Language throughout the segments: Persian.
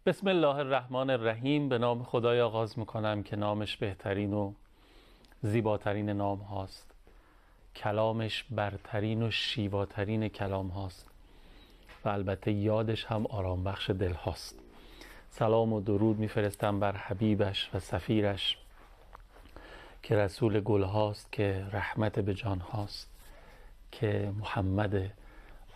بسم الله الرحمن الرحیم. به نام خدای آغاز میکنم که نامش بهترین و زیباترین نام هاست، کلامش برترین و شیواترین کلام هاست و البته یادش هم آرام بخش دل هاست. سلام و درود میفرستم بر حبیبش و سفیرش که رسول گل هاست، که رحمت به جان هاست، که محمد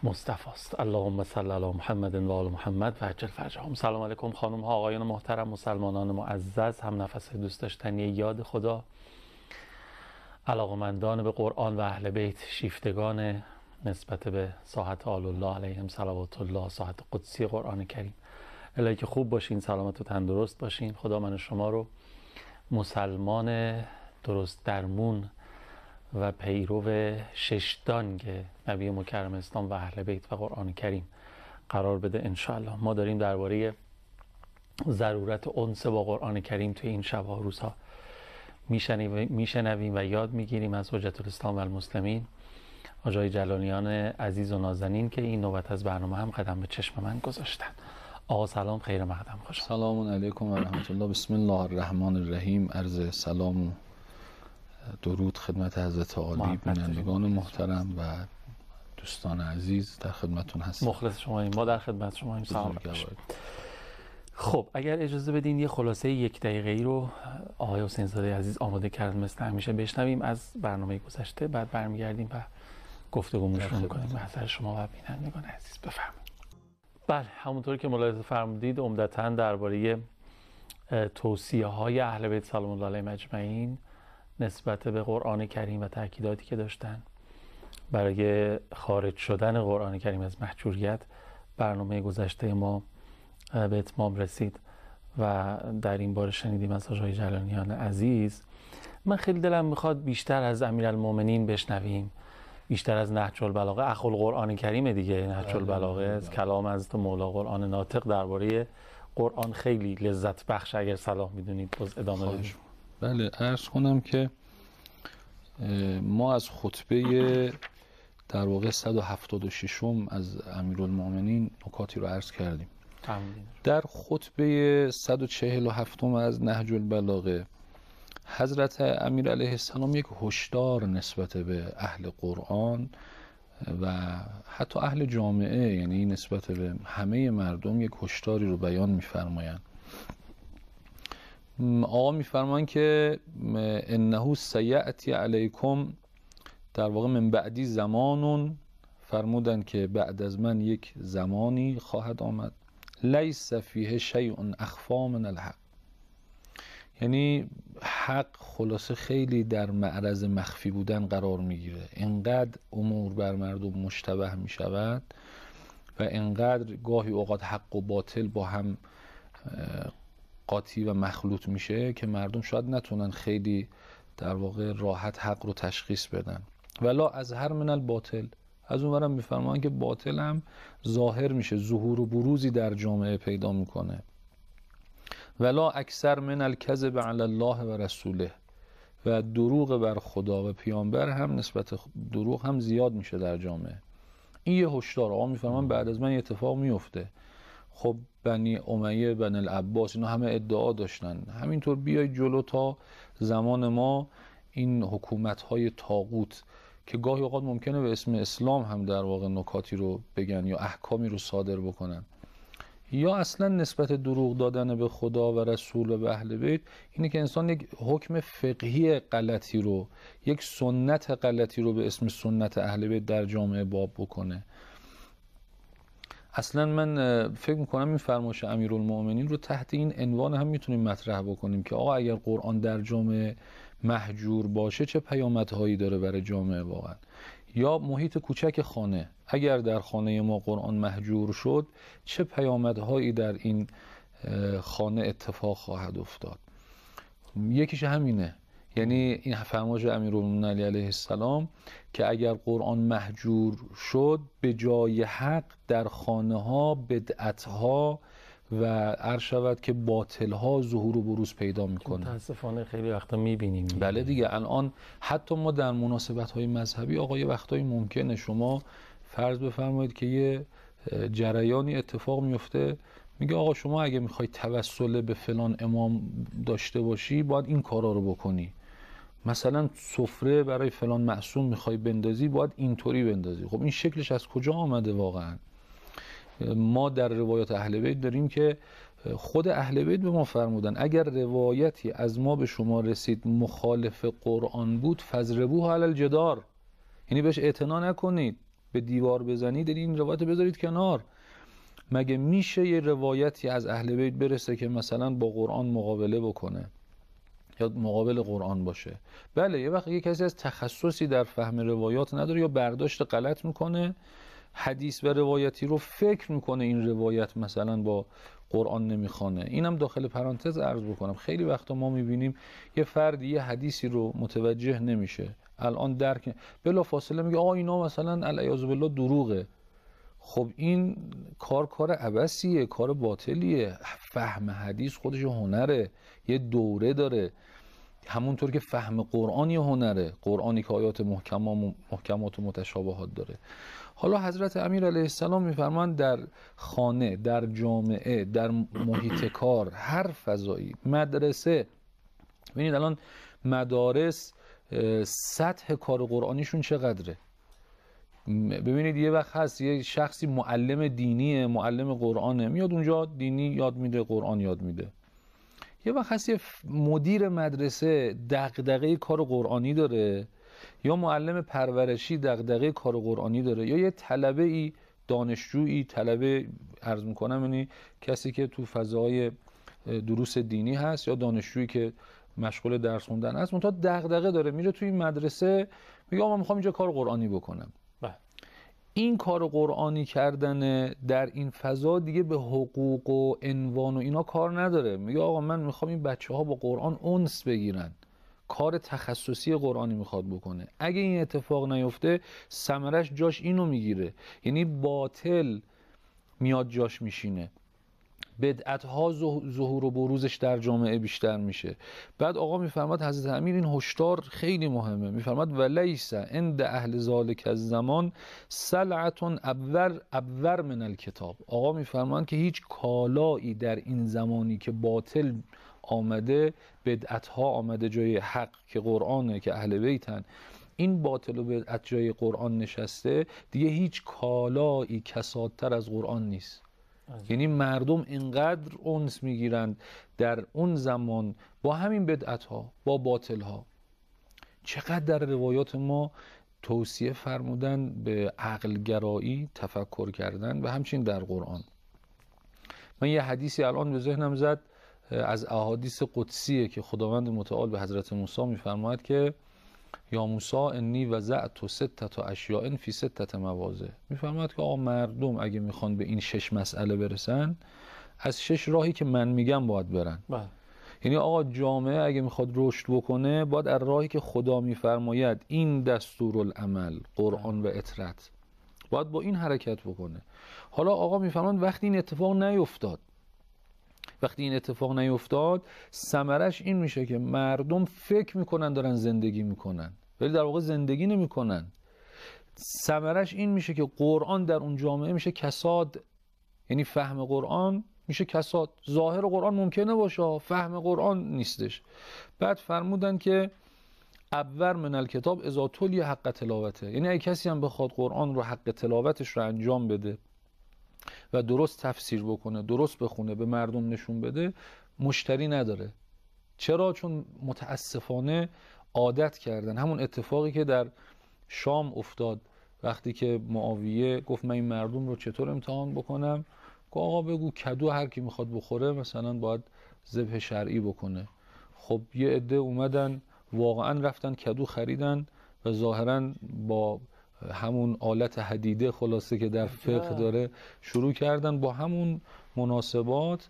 مصطفی است. اللهم صل علی محمد و آل محمد و عجل فرجهم. سلام علیکم خانم ها، آقایان محترم، مسلمانان معزز، هم نفس دوست داشتنی یاد خدا، علاقمندان به قرآن و اهل بیت، شیفتگان نسبت به ساحت آل الله علیهم صلوات الله، ساحت قدسی قرآن کریم. الهی که خوب باشین، سلامت و تندرست باشین. خدا من و شما رو مسلمان درست درمون و پیرو ششدانگ نبی مکرم اسلام و اهل بیت و قرآن کریم قرار بده انشاءالله. ما داریم درباره ضرورت انس با قرآن کریم توی این شب‌ها و روزها میشنویم و یاد میگیریم از حجت الاسلام و المسلمین آقای جلانیان عزیز و نازنین که این نوبت از برنامه هم قدم به چشم من گذاشتن. آقا سلام، خیر مقدم، خوش سلام علیکم و رحمت الله. بسم الله الرحمن الرحیم. عرض سلام و درود خدمت حضرت عالی، بینندگان محترم و دوستان عزیز در خدمتون هستیم. مخلص شماییم، ما در خدمت شماییم. سلام. خب اگر اجازه بدین یه خلاصه 1 دقیقه‌ای رو آقای حسین زاده عزیز آماده کردن مثل همیشه بشنویم از برنامه گذشته، بعد برمیگردیم و گفتگومون رو می‌کنیم. به نظر شما و بینندگان عزیز بفرمایید. بله، همونطور که ملاحظه فرمودید عمدتاً درباره توصیه‌های اهل بیت سلام الله علیهم اجمعین نسبت به قرآن کریم و تأکیداتی که داشتن برای خارج شدن قرآن کریم از محجوریت برنامه گذشته ما به اتمام رسید و در این باره شنیدیم از آقای جلانیان عزیز. من خیلی دلم میخواد بیشتر از امیرالمومنین بشنویم، بیشتر از نهج البلاغه. اخو القرآن کریم دیگه، نهج البلاغه از کلام حضرت مولا قرآن ناطق درباره قرآن خیلی لذت بخش. اگر صلاح میدونید باز ادامه بدیم. بله، عرض کنم که ما از خطبه در واقع 176 از امیرالمومنین نکاتی رو عرض کردیم. در خطبه 147 از نهج البلاغه حضرت امیر علیه السلام یک هشدار نسبت به اهل قرآن و حتی اهل جامعه، یعنی نسبت به همه مردم، یک هشداری رو بیان می‌فرمایند. آقا می‌فرمایند که انه سیأتی علیکم، در واقع من بعدی زمانون، فرمودن که بعد از من یک زمانی خواهد آمد لیس فیه شیء اخفی من الحق، یعنی حق خلاصه خیلی در معرض مخفی بودن قرار میگیره. انقدر امور بر مردم مشتبه میشود و انقدر گاهی اوقات حق و باطل با هم قاطی و مخلوط میشه که مردم شاید نتونن خیلی در واقع راحت حق رو تشخیص بدن. ولا از هر من الباطل، از اون برم میفرمان که باطل هم ظاهر میشه، ظهور و بروزی در جامعه پیدا میکنه. ولا اکثر من الکذب علی الله و رسوله، و دروغ بر خدا و پیامبر هم نسبت دروغ هم زیاد میشه در جامعه. این یه هشدار. آقا میفرمان بعد از من یه اتفاق میفته. خب بنی امیه، بنی العباس، اینا همه ادعا داشتن. همینطور بیای جلو تا زمان ما این حکومت‌های طاغوت که گاهی اوقات ممکنه به اسم اسلام هم در واقع نکاتی رو بگن یا احکامی رو صادر بکنن، یا اصلا نسبت دروغ دادن به خدا و رسول و به اهل بیت اینه که انسان یک حکم فقهی غلطی رو، یک سنت غلطی رو به اسم سنت اهل بیت در جامعه باب بکنه. اصلا من فکر میکنم این فرمایش امیرالمومنین رو تحت این عنوان هم میتونیم مطرح بکنیم که آقا اگر قرآن در جامعه محجور باشه چه پیامدهایی داره برای جامعه واقعا. یا محیط کوچک خانه، اگر در خانه ما قرآن محجور شد چه پیامدهایی در این خانه اتفاق خواهد افتاد. یکیش همینه، یعنی این فرمایش امیرالمومنین علیه السلام که اگر قرآن محجور شد به جای حق در خانه ها بدعت ها و عرض شود که باطل ها ظهور و بروز پیدا میکنه. متاسفانه خیلی وقتا میبینیم. بله دیگه، الان حتی ما در مناسبت های مذهبی آقا یه وقتایی ممکنه شما فرض بفرمایید که یه جریانی اتفاق میفته، میگه آقا شما اگه میخوای توسل به فلان امام داشته باشی باید این کارا رو بکنی، مثلا سفره برای فلان معصوم میخوای بندازی باید اینطوری بندازی. خب این شکلش از کجا آمده واقعا؟ ما در روایات اهل بیت داریم که خود اهل بیت به ما فرمودن اگر روایتی از ما به شما رسید مخالف قرآن بود فضربوه علی الجدار، یعنی بهش اعتنا نکنید، به دیوار بزنید، این روایت بذارید کنار. مگه میشه یه روایتی از اهل بیت برسه که مثلا با قرآن مقابله بکنه یا مقابل قرآن باشه؟ بله یه وقت یه کسی از تخصصی در فهم روایات نداره یا برداشت غلط میکنه، حدیث و روایتی رو فکر میکنه این روایت مثلا با قرآن نمیخوانه. اینم داخل پرانتز عرض بکنم خیلی وقتا ما میبینیم یه فردی یه حدیثی رو متوجه نمیشه، الان درک بلا فاصله میگه آقا اینا مثلا العیاذ بالله دروغه. خب این کار عبثیه، کار باطلیه. فهم حدیث خودش هنره، یه دوره داره، همونطور که فهم قرآن یه هنره، قرآنی که آیات محکمات و متشابهات داره. حالا حضرت امیر علیه السلام میفرمان در خانه، در جامعه، در محیط کار، هر فضایی، مدرسه، ببینید الان مدارس سطح کار قرآنیشون چقدره. ببینید یه وقت هست یه شخصی معلم دینیه، معلم قرآنه، میاد اونجا دینی یاد میده، قرآن یاد میده. یه وقت هست یه مدیر مدرسه دغدغه کار قرآنی داره، یا معلم پرورشی دغدغه کار قرآنی داره، یا یه طلبه ای، دانشجویی، طلبه عرض میکنم یعنی کسی که تو فضای دروس دینی هست یا دانشجویی که مشغول درس خوندن هست، منتها دغدغه داره، میره توی این مدرسه میگه آقا من میخوام اینجا کار قرآنی بکنم. این کار قرآنی کردن در این فضا دیگه به حقوق و عنوان و اینا کار نداره. میگه آقا من میخوام این بچه ها با قرآن انس بگیرن، کار تخصصی قرآنی میخواد بکنه. اگه این اتفاق نیفته ثمرش جاش اینو میگیره، یعنی باطل میاد جاش میشینه، بدعت ها ظهور و بروزش در جامعه بیشتر میشه. بعد آقا میفرماد حضرت امیر این هشدار خیلی مهمه، میفرماد ولیس عند اهل ذالک الزمان سلعة ابور من الکتاب. آقا میفرماد که هیچ کالایی در این زمانی که باطل آمده، بدعت ها آمده جای حق که قرآنه، که اهل بیتن، این باطل و بدعت جای قرآن نشسته، دیگه هیچ کالایی کسادتر از قرآن نیست. یعنی مردم اینقدر انس میگیرند در اون زمان با همین بدعت ها، با باطل ها. چقدر در روایات ما توصیه فرمودن به عقل گرایی، تفکر کردن، و همچنین در قرآن. من یه حدیثی الان به ذهنم زد از احادیث قدسیه که خداوند متعال به حضرت موسی میفرماید که یا موسی انی وضعت ستة اشیاء فی ستة مواضع. میفرماید که آقا مردم اگه میخوان به این 6 مسئله برسن، از 6 راهی که من میگم باید برن. یعنی آقا جامعه اگه میخواد رشد بکنه باید از راهی که خدا میفرماید، این دستورالعمل، قرآن و اطرت، باید با این حرکت بکنه. حالا آقا میفرماید وقتی این اتفاق نیفتاد، ثمرش این میشه که مردم فکر میکنن دارن زندگی میکنن ولی در واقع زندگی نمیکنن. ثمرش این میشه که قرآن در اون جامعه میشه کساد، یعنی فهم قرآن میشه کساد. ظاهر قرآن ممکنه باشه، فهم قرآن نیستش. بعد فرمودن که ابور من الکتاب اذا تلی حق تلاوته، یعنی اگه کسی هم بخواد قرآن رو حق تلاوتش رو انجام بده و درست تفسیر بکنه، درست بخونه، به مردم نشون بده، مشتری نداره. چرا؟ چون متاسفانه عادت کردن. همون اتفاقی که در شام افتاد وقتی که معاویه گفت من این مردم رو چطور امتحان بکنم، گفت آقا بگو کدو هر کی میخواد بخوره مثلا باید ذبح شرعی بکنه. خب یه عده اومدن واقعا رفتن کدو خریدن و ظاهرا با همون آلت حدیده خلاصه که در فقه داره شروع کردن با همون مناسبات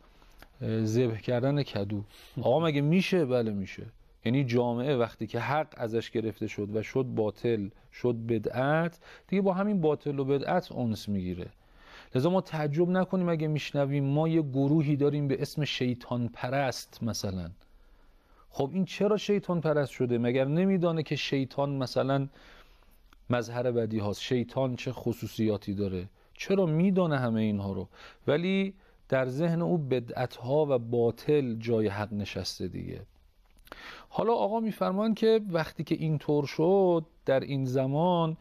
ذبح کردن کدو. آقا مگه میشه؟ بله میشه. یعنی جامعه وقتی که حق ازش گرفته شد و شد باطل، شد بدعت، دیگه با همین باطل و بدعت انس میگیره. لذا ما تعجب نکنیم اگه میشنویم ما یه گروهی داریم به اسم شیطان پرست مثلا. خب این چرا شیطان پرست شده؟ مگر نمیدانه که شیطان مثلا مظهر بدی هاست، شیطان چه خصوصیاتی داره؟ چرا میدانه همه اینها رو؟ ولی در ذهن او بدعت‌ها و باطل جای حق نشسته دیگه. حالا آقا میفرمان که وقتی که اینطور شد در این زمان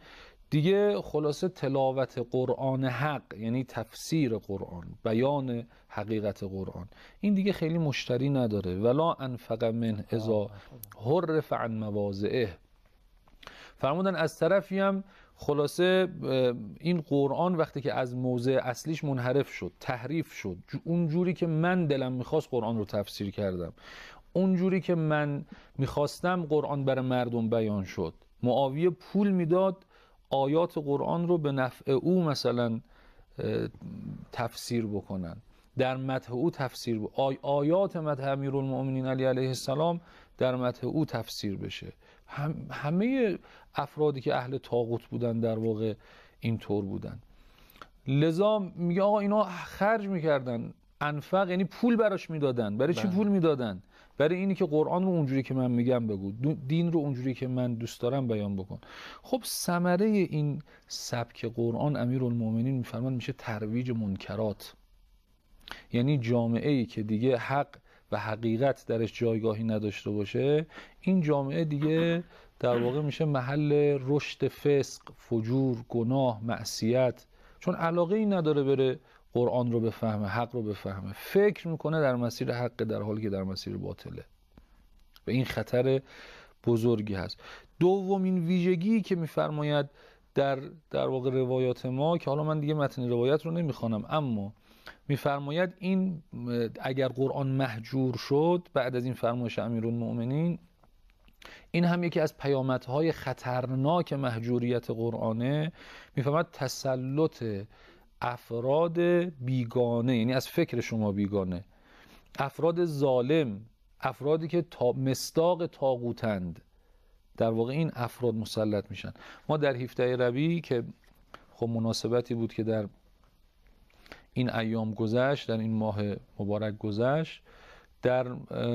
دیگه خلاصه تلاوت قرآن حق، یعنی تفسیر قرآن، بیان حقیقت قرآن، این دیگه خیلی مشتری نداره. ولا انفق من اذا حرف عن مواضعه. فرمودن از طرفی هم خلاصه این قرآن وقتی که از موضع اصلیش منحرف شد، تحریف شد، اون جوری که من دلم میخواست قرآن رو تفسیر کردم، اون جوری که من میخواستم قرآن برای مردم بیان شد. معاویه پول میداد آیات قرآن رو به نفع او مثلا تفسیر بکنن، در مدح او تفسیر آیات مدح امیرالمؤمنین علی علیه السلام در مدح او تفسیر بشه. همه افرادی که اهل طاغوت بودن در واقع اینطور بودن. لذا میگه آقا اینا خرج میکردن، انفق یعنی پول براش میدادن. برای چی پول میدادن؟ برای اینی که قرآن رو اونجوری که من میگم بگو، دین رو اونجوری که من دوست دارم بیان بکن. خب ثمره این سبک قرآن امیرالمؤمنین میفرمان میشه ترویج منکرات، یعنی جامعه ای که دیگه حق و حقیقت درش جایگاهی نداشته باشه، این جامعه دیگه در واقع میشه محل رشد فسق، فجور، گناه، معصیت، چون علاقه ای نداره بره قرآن رو بفهمه، حق رو بفهمه، فکر میکنه در مسیر حق در حالی که در مسیر باطله و این خطر بزرگی هست. دومین ویژگی که میفرماید در واقع روایات ما، که حالا من دیگه متن روایت رو نمیخوانم، اما میفرماید این اگر قرآن مهجور شد بعد از این فرمایش امیرالمؤمنین، این هم یکی از پیامدهای خطرناک مهجوریت قرآنه. میفرماید تسلط افراد بیگانه، یعنی از فکر شما بیگانه، افراد ظالم، افرادی که مصداق طاغوتند، در واقع این افراد مسلط میشن. ما در 17 ربیع که خب مناسبتی بود که در این ایام گذشت، در این ماه مبارک گذشت، در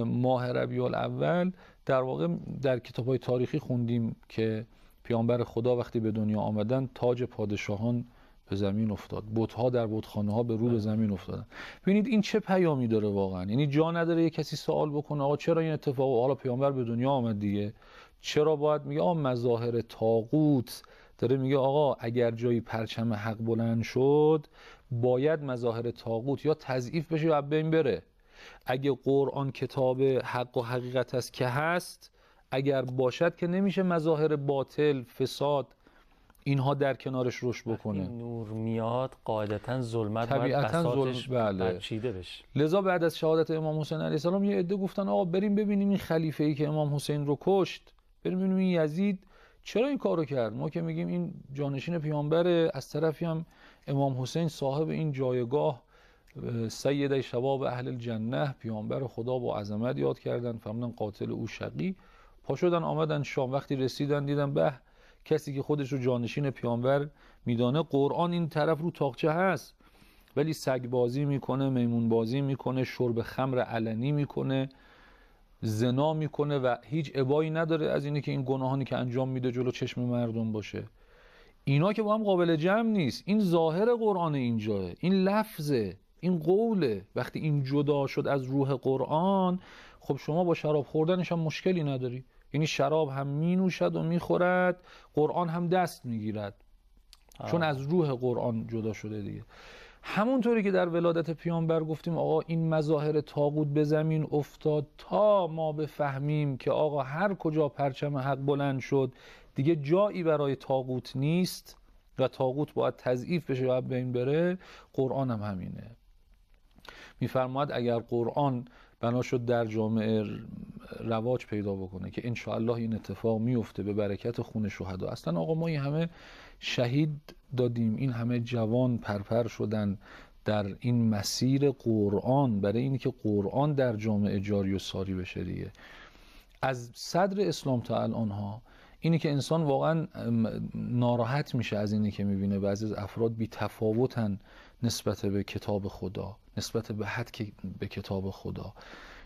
ماه ربیع الاول در واقع در کتاب‌های تاریخی خوندیم که پیامبر خدا وقتی به دنیا آمدن تاج پادشاهان به زمین افتاد، بت‌ها در بتخانه‌ها به رو به زمین افتادن. ببینید این چه پیامی داره واقعا. یعنی جا نداره یک کسی سوال بکنه آقا چرا این اتفاق، حالا پیامبر به دنیا آمد دیگه، چرا باید میگه آقا مظاهر طاغوت، داره میگه آقا اگر جایی پرچم حق بلند شد باید مظاهر طاغوت یا تضعیف بشه یا بین بره. اگه قرآن کتاب حق و حقیقت است که هست، اگر باشد که نمیشه مظاهر باطل، فساد اینها در کنارش رشد بکنه. این نور میاد قاعدتا ظلمت طبیعتا بساطش بله. چیده بشه. لذا بعد از شهادت امام حسین علیه السلام یه عده گفتن آقا بریم ببینیم این خلیفه ای که امام حسین رو کشت، بریم ببینیم این یزید چرا این کارو کرد. ما که میگیم این جانشین پیامبره، از طرفی هم امام حسین صاحب این جایگاه، سید شباب اهل الجنه، پیامبر خدا با عظمت یاد کردن، فرمودن قاتل او شقی. پا شدن آمدن شام، وقتی رسیدن دیدن به کسی که خودش رو جانشین پیامبر میدانه، قرآن این طرف رو تاقچه هست ولی سگ بازی میکنه، میمون بازی میکنه، شرب خمر علنی میکنه، زنا میکنه و هیچ ابایی نداره از اینه که این گناهانی که انجام میده جلو چشم مردم باشه. اینا که با هم قابل جمع نیست. این ظاهر قرآن اینجاه، این لفظه، این قوله. وقتی این جدا شد از روح قرآن، خب شما با شراب خوردنش هم مشکلی نداری. یعنی شراب هم می نوشد و می خورد، قرآن هم دست می گیرد، چون از روح قرآن جدا شده دیگه. همونطوری که در ولادت پیامبر گفتیم آقا این مظاهر طاغوت به زمین افتاد تا ما بفهمیم که آقا هر کجا پرچم حق بلند شد دیگه جایی برای طاغوت نیست و طاغوت باید تضعیف بشه و بین بره. قرآن هم همینه. میفرماید اگر قرآن بنا شد در جامعه رواج پیدا بکنه که انشاءالله این اتفاق میفته به برکت خون شهدا. اصلا آقا ما این همه شهید دادیم، این همه جوان پرپر شدن در این مسیر قرآن برای اینی که قرآن در جامعه جاری و ساری بشه دیگه. از صدر اسلام تا الان ها اینی که انسان واقعا ناراحت میشه از اینی که میبینه بعضی از افراد بی تفاوتن نسبت به کتاب خدا، نسبت به حد که به کتاب خدا.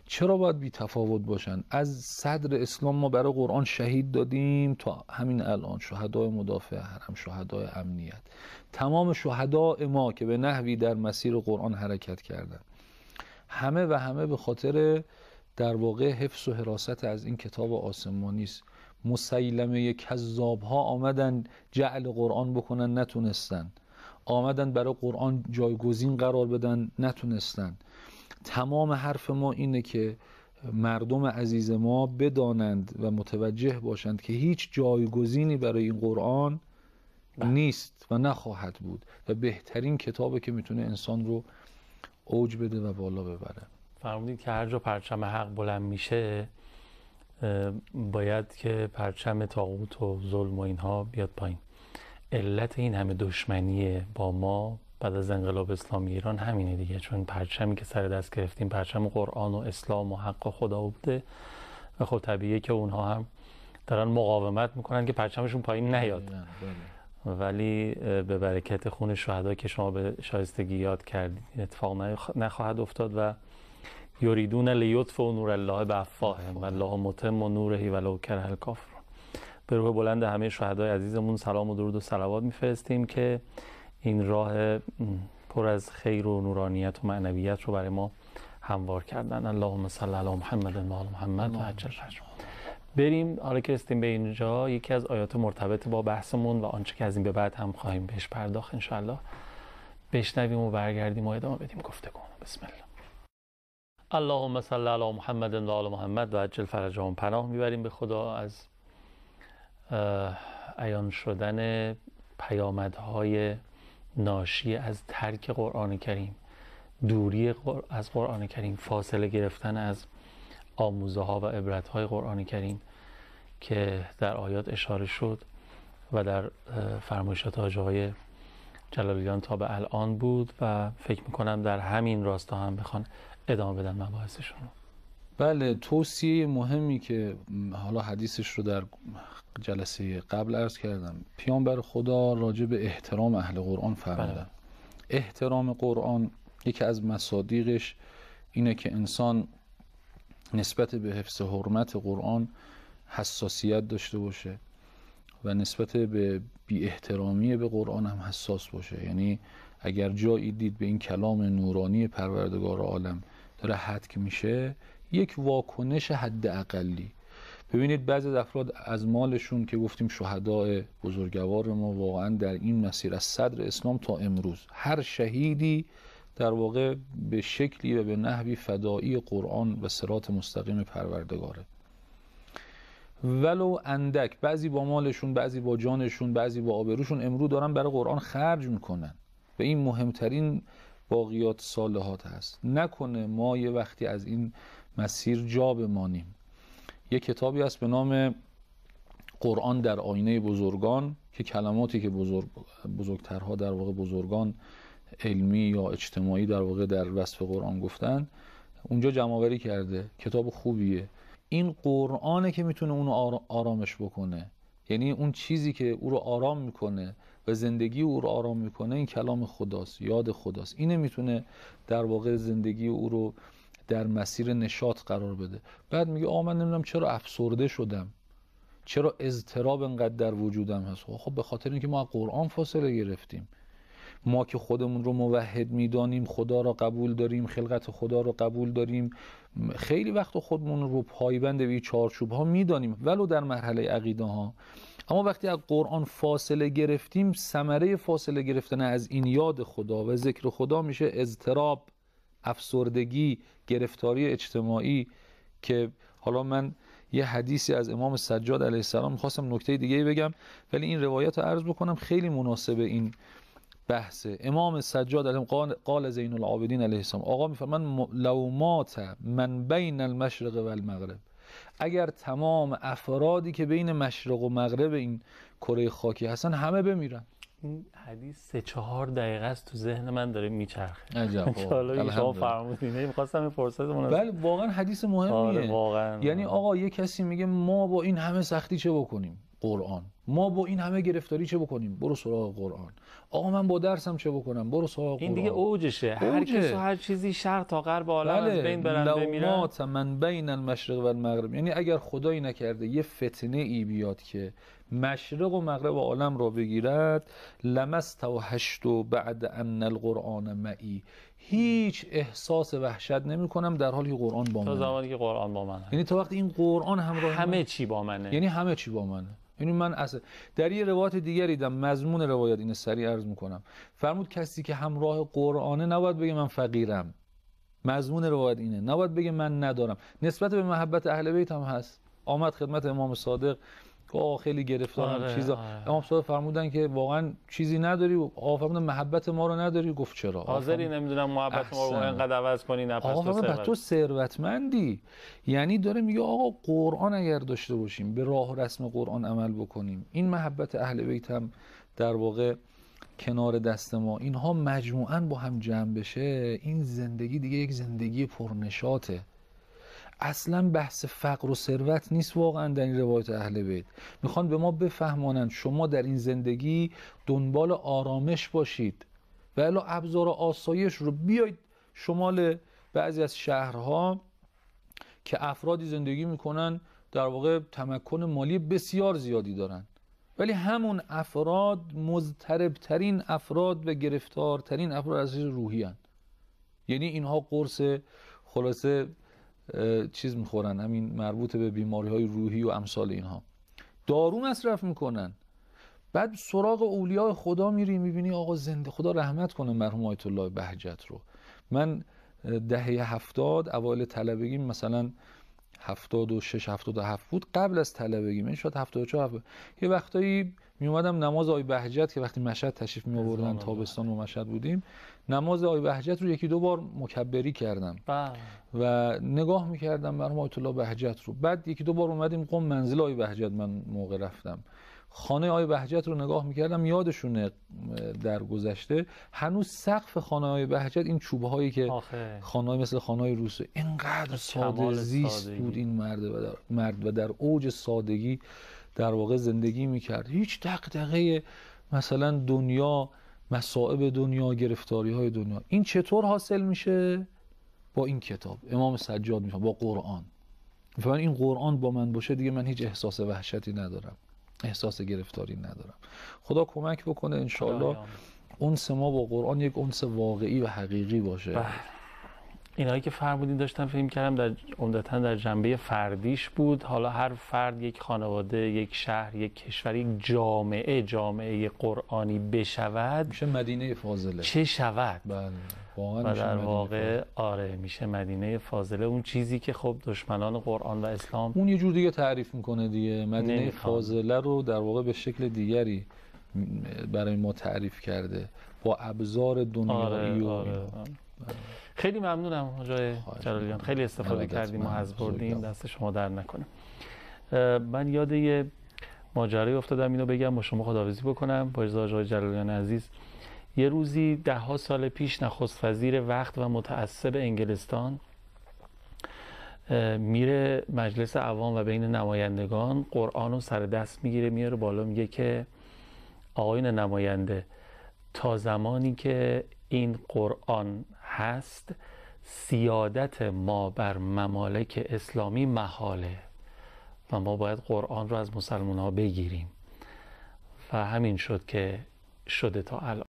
چرا باید بی تفاوت باشن؟ از صدر اسلام ما برای قرآن شهید دادیم تا همین الان، شهدای مدافع حرم، شهدای امنیت، تمام شهدای ما که به نحوی در مسیر قرآن حرکت کردن، همه و همه به خاطر در واقع حفظ و حراست از این کتاب آسمانی است. مسیلمه کذاب ها آمدن جعل قرآن بکنن، نتونستن. آمدن برای قرآن جایگزین قرار بدن، نتونستن. تمام حرف ما اینه که مردم عزیز ما بدانند و متوجه باشند که هیچ جایگزینی برای این قرآن نیست و نخواهد بود و بهترین کتابه که میتونه انسان رو اوج بده و بالا ببره. فرمودید که هر جا پرچم حق بلند میشه باید که پرچم طاغوت و ظلم و اینها بیاد پایین. علت این همه دشمنی با ما بعد از انقلاب اسلامی ایران همینه دیگه، چون پرچمی که سر دست گرفتیم پرچم قرآن و اسلام و حق و خدا بوده و خب طبیعیه که اونها هم دارن مقاومت میکنن که پرچمشون پایین نیاد. ولی به برکت خون شهدا که شما به شایستگی یاد کردید اتفاق نخواهد افتاد و یریدون لیطفئوا نور الله بافواههم والله متم نوره ولو کره الکافرون. به روح بلند همه شهدای عزیزمون سلام و درود و صلوات میفرستیم که این راه پر از خیر و نورانیت و معنویت رو برای ما هموار کردن. اللهم صل علی محمد و آل محمد و عجل فرجهم. بریم حالا که رسیدیم به اینجا یکی از آیات مرتبط با بحثمون و آنچه که از این به بعد هم خواهیم بهش پرداخت انشاءالله بشنویم و برگردیم و ادامه بدیم گفتگو. بسم الله. اللهم صل علی محمد و آل محمد و عجل فرجهم. پناه میبریم به خدا از عیان شدن پیامدهای ناشی از ترک قرآن کریم، دوری از قرآن کریم، فاصله گرفتن از آموزه ها و عبرت های قرآن کریم که در آیات اشاره شد و در فرمایشات حاج آقای جلالیان تا به الان بود و فکر میکنم در همین راستا هم بخوان ادامه بدن مباحثشون. بله، توصیه مهمی که حالا حدیثش رو در جلسه قبل عرض کردم، پیامبر خدا راجع به احترام اهل قرآن فرمودن. احترام قرآن یکی از مصادیقش اینه که انسان نسبت به حفظ حرمت قرآن حساسیت داشته باشه و نسبت به بی احترامی به قرآن هم حساس باشه. یعنی اگر جایی دید به این کلام نورانی پروردگار عالم داره حدک میشه، یک واکنش حد اقلی. ببینید بعضی افراد از مالشون که گفتیم شهداء بزرگوار ما واقعا در این مسیر از صدر اسلام تا امروز هر شهیدی در واقع به شکلی و به نحوی فدایی قرآن و صراط مستقیم پروردگاره. ولو اندک، بعضی با مالشون، بعضی با جانشون، بعضی با آبروشون امروز دارن برای قرآن خرج میکنن و این مهمترین باقیات صالحات هست. نکنه ما یه وقتی از این مسیر جا بمانیم. یه کتابی هست به نام قرآن در آینه بزرگان که کلماتی که بزرگترها در واقع بزرگان علمی یا اجتماعی در واقع در وصف قرآن گفتن، اونجا جمع‌آوری کرده. کتاب خوبیه. این قرآنه که میتونه اونو آرامش بکنه، یعنی اون چیزی که او رو آرام میکنه و زندگی او رو آرام میکنه این کلام خداست، یاد خداست. اینه میتونه در واقع زندگی او رو در مسیر نشاط قرار بده. بعد میگه من نمیدونم چرا افسرده شدم، چرا اضطراب انقدر در وجودم هست. خب به خاطر اینکه ما از قرآن فاصله گرفتیم. ما که خودمون رو موحد میدانیم، خدا را قبول داریم، خلقت خدا را قبول داریم، خیلی وقت خودمون رو پایبند به چارچوب ها میدانیم ولو در مرحله عقیده ها، اما وقتی از قرآن فاصله گرفتیم، ثمره فاصله گرفتن از این یاد خدا و ذکر خدا میشه اضطراب، افسردگی، گرفتاری اجتماعی. که حالا من یه حدیثی از امام سجاد علیه السلام میخواستم نکته دیگه بگم ولی این روایت رو عرض بکنم خیلی مناسب این بحثه. امام سجاد علیه قال زین العابدین علیه السلام، آقا میفرمان لو مات من بین المشرق و المغرب، اگر تمام افرادی که بین مشرق و مغرب این کره خاکی هستن همه بمیرن. این حدیث 3-4 دقیقه است تو ذهن من داره میچرخه. عجب. حالا شما فرمودین می‌خواستم این فرصت مناسب. بله واقعا حدیث مهمیه. واقعا. یعنی آقا یه کسی میگه ما با این همه سختی چه بکنیم؟ قرآن. ما با این همه گرفتاری چه بکنیم؟ برو سراغ قرآن. آقا من با درسم چه بکنم؟ برو سراغ قرآن. این دیگه اوجشه، هر کس و هر چیزی شرق تا غرب عالم از بین برن بمیرن. لو مات من بین المشرق و المغرب، یعنی اگر خدایی نکرده یه فتنه ای بیاد که مشرق و مغرب عالم را بگیرد، لمستوحشت بعد ان القرآن معی، هیچ احساس وحشت نمی کنم در حالی که قرآن با منه. تا زمانی که قرآن با منه، یعنی تا وقتی این قرآن همراه همه چی با منه، یعنی همه چی با منه. یعنی من اصلا در یه روایت دیگری دیدم، مضمون روایت اینه، سریع عرض میکنم. فرمود کسی که همراه قرآنه نباید بگه من فقیرم. مضمون روایت اینه، نباید بگه من ندارم. نسبت به محبت اهل بیت هم هست. آمد خدمت امام صادق که خیلی گرفتارم چیزا. امام صادق فرمودن که واقعا چیزی نداری؟ آقا فرمودن محبت ما رو نداری؟ گفت چرا؟ حاضری نمیدونم محبت ما رو انقدر عوض کنی؟ نه پس تو ثروتمندی. یعنی داره میگه آقا قرآن اگر داشته باشیم، به راه و رسم قرآن عمل بکنیم، این محبت اهل بیت هم در واقع کنار دست ما، اینها مجموعاً با هم جمع بشه، این زندگی دیگه یک زندگی پرنشاطه. اصلا بحث فقر و ثروت نیست واقعا در این روایت اهل بیت. میخوان به ما بفهمانند شما در این زندگی دنبال آرامش باشید و الا ابزار آسایش رو بیاید شمال بعضی از شهرها که افرادی زندگی میکنن در واقع تمکن مالی بسیار زیادی دارن، ولی همون افراد مضطربترین افراد و گرفتارترین افراد از روحی هن. یعنی اینها قرص خلاصه چیز میخورن، همین مربوط به بیماری های روحی و امثال اینها، دارو مصرف میکنن. بعد سراغ اولیاء خدا میری، میبینی آقا زنده، خدا رحمت کنه مرحوم آیت الله بهجت رو. من دهه 70 اوایل طلبگی، مثلا 76 77 بود، قبل از طلبگی من شاید 74 یه وقتایی می اومدم نماز آی بهجت که وقتی مشهد تشریف می آوردن، تابستان و مشهد بودیم، نماز آی بهجت رو یکی دو بار مکبری کردم و نگاه می‌کردم مرحوم آیت الله بهجت رو. بعد یکی دو بار اومدیم قم منزل آی بهجت، من موقع رفتم خانه آی بهجت رو نگاه می‌کردم، یادشونه در گذشته هنوز سقف خانه آی بهجت این چوب‌هایی که خانه‌های مثل خانه‌های روسیه، اینقدر ساده زیست بود این مرد و در اوج سادگی در واقع زندگی می‌کرد. هیچ دغدغه مثلا دنیا، مصائب دنیا، گرفتاری‌های دنیا. این چطور حاصل میشه؟ با این کتاب امام سجاد میفهم، با قرآن. میفهمن این قرآن با من باشه دیگه من هیچ احساس وحشتی ندارم، احساس گرفتاری ندارم. خدا کمک بکنه انشاءالله انس ما با قرآن یک انس واقعی و حقیقی باشه. اینایی که فرمودین داشتم فکر کردم در عمدتاً در جنبه فردیش بود. حالا هر فرد، یک خانواده، یک شهر، یک کشور، یک جامعه قرآنی بشود، میشه مدینه فاضله. چه شود؟ بله واقعا و در واقع آره میشه مدینه فاضله. اون چیزی که خب دشمنان قرآن و اسلام اون یه جور دیگه تعریف میکنه دیگه، مدینه فاضله رو در واقع به شکل دیگری برای ما تعریف کرده با ابزار دنیایی. آره. خیلی ممنونم حاجی جلالیان، خیلی استفاده کردیم و حظ بردیم، دست شما در نکنه. من یاد یه ماجرایی افتادم، اینو بگم با شما خداحافظی بکنم. با اجازه حاجی جلالیان عزیز، یه روزی 10 سال پیش نخست وزیر وقت و متعصب انگلستان میره مجلس عوام و بین نمایندگان قرآن رو سر دست میگیره، میاره بالا، میگه که آقایون نماینده، تا زمانی که این قرآن هست سیادت ما بر ممالک اسلامی محاله و ما باید قرآن رو از مسلمان ها بگیریم. و همین شد که شده تا الان.